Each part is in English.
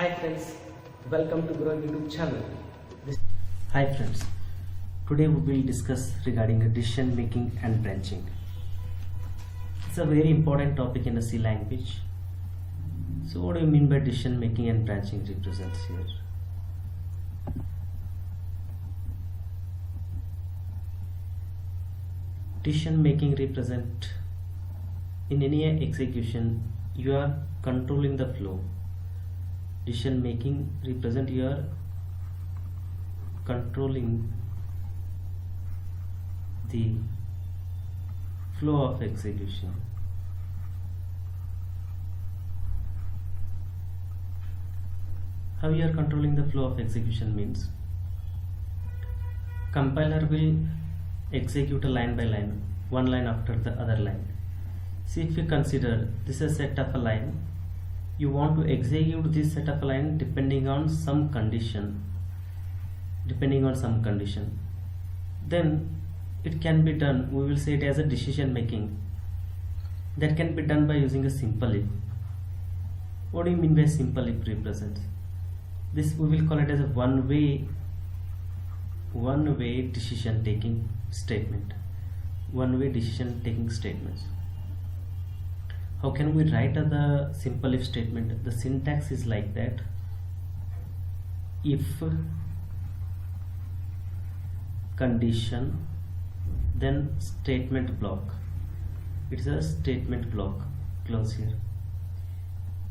Hi friends, welcome to Gurav YouTube channel. Hi friends, today we will discuss regarding decision making and branching. It's a very important topic in the C language. So what do you mean by decision making and branching represents here? Decision making represent in any execution you are controlling the flow. Decision making represent you are controlling the flow of execution. How you are controlling the flow of execution means compiler will execute a line by line, one line after the other line. See, if you consider this is a set of a line, you want to execute this set of a line depending on some condition, then it can be done, we will say it as a decision making, that can be done by using a simple if. What do you mean by simple if represents? This we will call it as a one-way decision taking statement. One-way decision taking statements. How can we write the simple if statement? The syntax is like that: if condition, then statement block. It's a statement block, close here.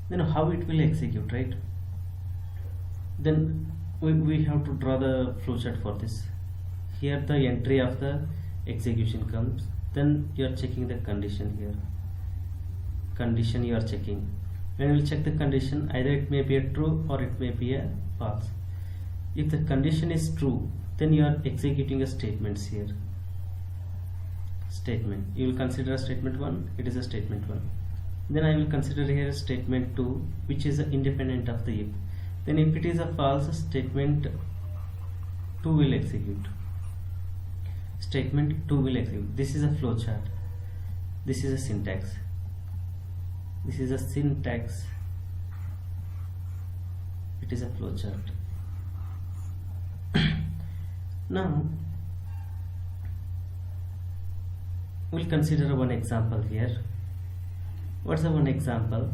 Then how it will execute, right? Then we have to draw the flowchart for this. Here the entry of the execution comes, then you are checking the condition here. Condition you are checking. When you will check the condition, either it may be a true or it may be a false. If the condition is true, then you are executing a statements here. Statement. You will consider a statement 1, it is a statement 1. Then I will consider here a statement 2, which is independent of the if. Then if it is a false, statement 2 will execute. Statement 2 will execute. This is a flowchart. This is a syntax. This is a syntax. It is a flowchart. Now we'll consider one example here. What's the one example?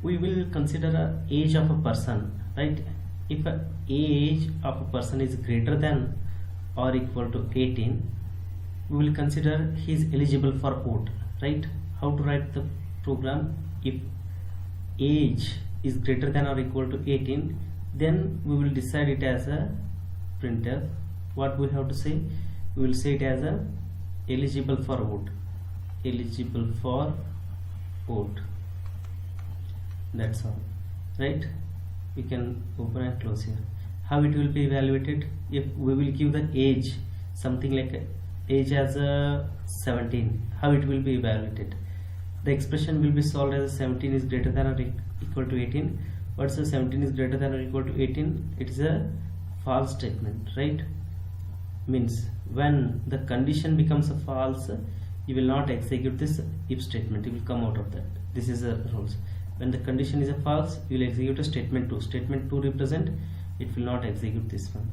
We will consider a age of a person, right? If a age of a person is greater than or equal to 18, we will consider he is eligible for vote, right? How to write the program? If age is greater than or equal to 18, then we will decide it as a printf. What we have to say? We will say it as a eligible for vote. Eligible for vote. That's all, right? We can open and close here. How it will be evaluated? If we will give the age, something like age as a 17, how it will be evaluated? The expression will be solved as 17 is greater than or equal to 18. What's the 17 is greater than or equal to 18? It is a false statement, right? Means when the condition becomes a false, you will not execute this if statement. You will come out of that. This is the rules. When the condition is a false, you will execute a statement 2. Statement 2 represent, it will not execute this one.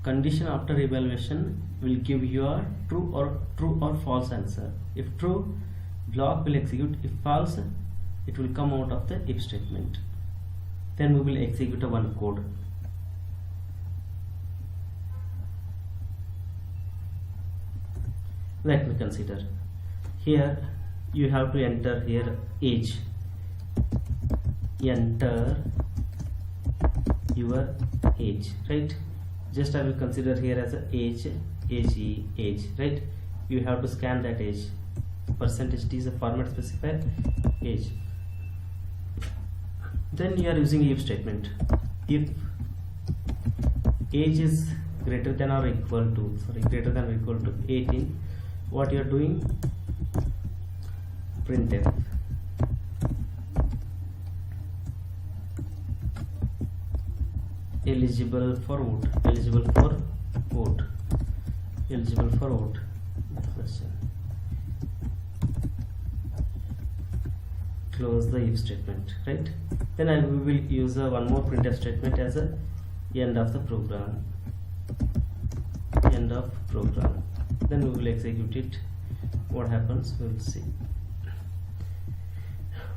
Condition after evaluation will give you a true or false answer. If true, block will execute. If false, it will come out of the if statement. Then we will execute a one code. Let me consider. Here you have to enter here age. Enter your age, right? Just I will consider here as a age, right? You have to scan that age. Percentage T is a format specifier, age. Then you are using if statement. If age is greater than or equal to 18, what you are doing? Printf. Eligible for vote. Close the if statement, right? Then we will use one more printf statement as a end of the program. End of program. Then we will execute it. What happens we will see.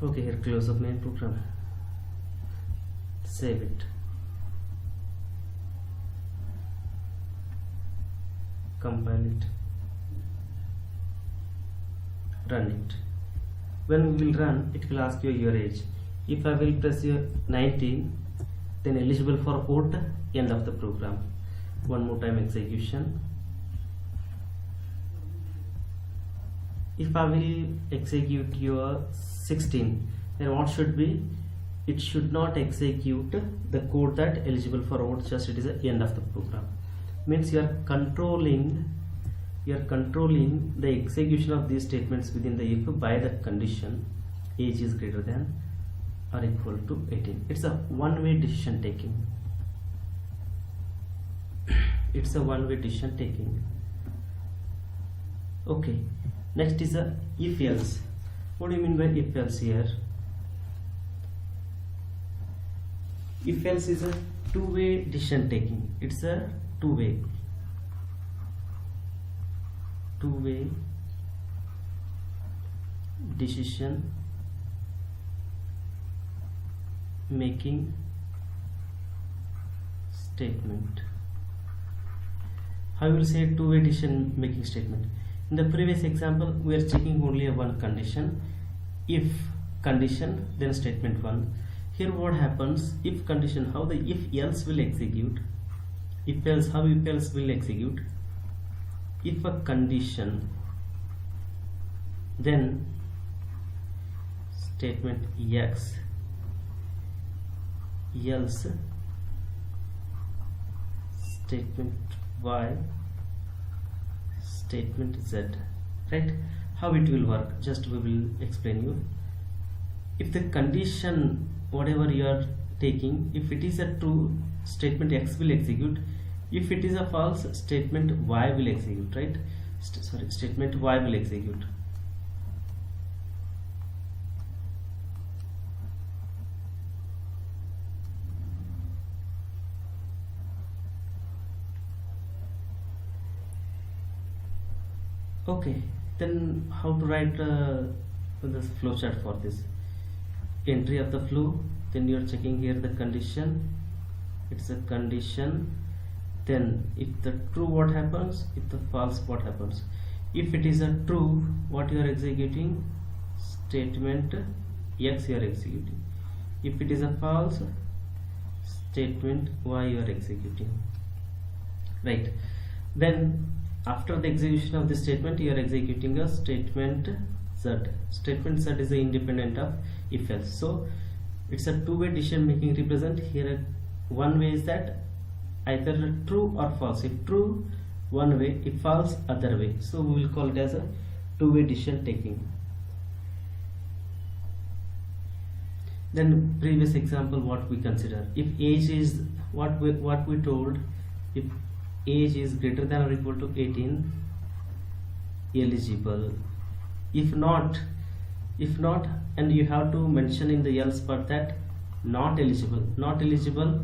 Okay, here close up main program, save it, compile it, run it. When we will run, it will ask you your age. If I will press your 19, then eligible for port, end of the program. One more time execution. If I will execute your 16, then what should be? It should not execute the code that eligible for vote, just it is the end of the program. Means you are controlling the execution of these statements within the if by the condition age is greater than or equal to 18. It's a one-way decision taking. It's a one-way decision taking. Okay, next is a if else. What do you mean by if else here? If else is a two-way decision taking. It's a two-way decision making statement. How will say two-way decision making statement? In the previous example, we are checking only one condition. If condition, then statement 1. Here what happens? If condition, how the if else will execute? If else, how if else will execute? If a condition, then statement X, else statement Y, statement Z, right? How it will work, just we will explain you. If the condition whatever you are taking, if it is a true, statement X will execute. If it is a false, statement Y will execute, right? Statement Y will execute. Okay, then how to write this flowchart for this? Entry of the flow, then you are checking here the condition. It's a condition. Then if the true, what happens? If the false, what happens? If it is a true, what you are executing? Statement X you are executing. If it is a false, statement Y you are executing, right? Then after the execution of this statement, you are executing a statement Z. Statement Z is the independent of if else. So it's a two-way decision making represent. Here one way is that either true or false. If true, one way, if false, other way. So we will call it as a two-way decision taking. Then previous example, what we consider, if age is what we told, if age is greater than or equal to 18, eligible. If not, and you have to mention in the else part that not eligible. Not eligible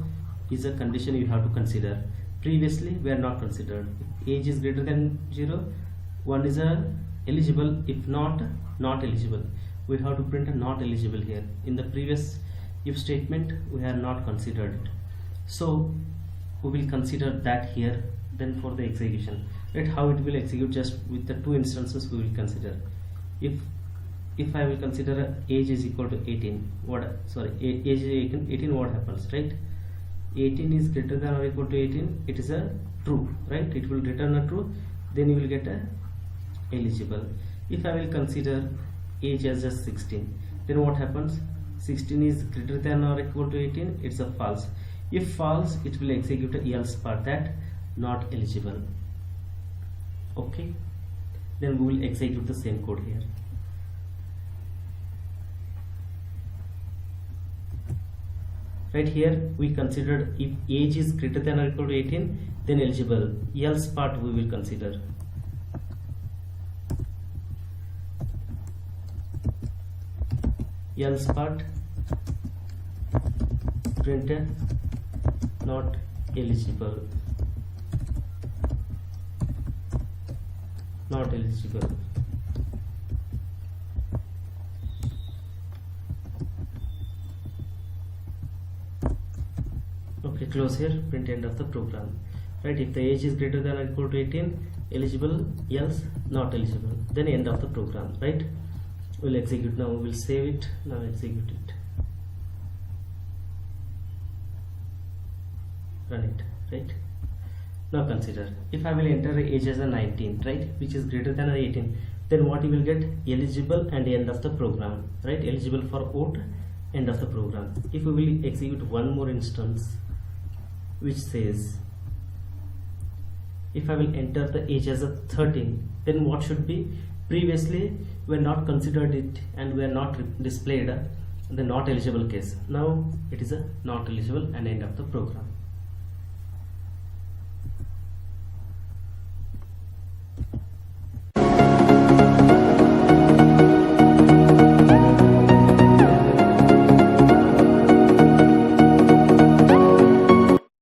is a condition you have to consider. Previously we are not considered. If age is greater than 0, one is a eligible. If not eligible, we have to print a not eligible here. In the previous if statement we are not considered it, so we will consider that here. Then for the execution, right, how it will execute, just with the two instances we will consider. If I will consider age is equal to 18, age is 18, what happens, right? 18 is greater than or equal to 18, it is a true, right? It will return a true, then you will get a eligible. If I will consider age as just 16, then what happens? 16 is greater than or equal to 18, it's a false. If false, it will execute a else part, that not eligible. Okay, then we will execute the same code here. Right, here we considered if age is greater than or equal to 18, then eligible. Else part we will consider. Else part printed not eligible, not eligible. Okay, close here, print end of the program. Right, if the age is greater than or equal to 18, eligible, else not eligible, then end of the program. Right, we'll execute now. We'll save it now, execute it, run it. Right, now consider, if I will enter age as a 19, right, which is greater than or 18, then what you will get? Eligible and end of the program. Right, eligible for vote, end of the program. If we will execute one more instance which says, if I will enter the age as a 13, then what should be? Previously we are not considered it and we are not displayed the not eligible case. Now it is a not eligible and end of the program.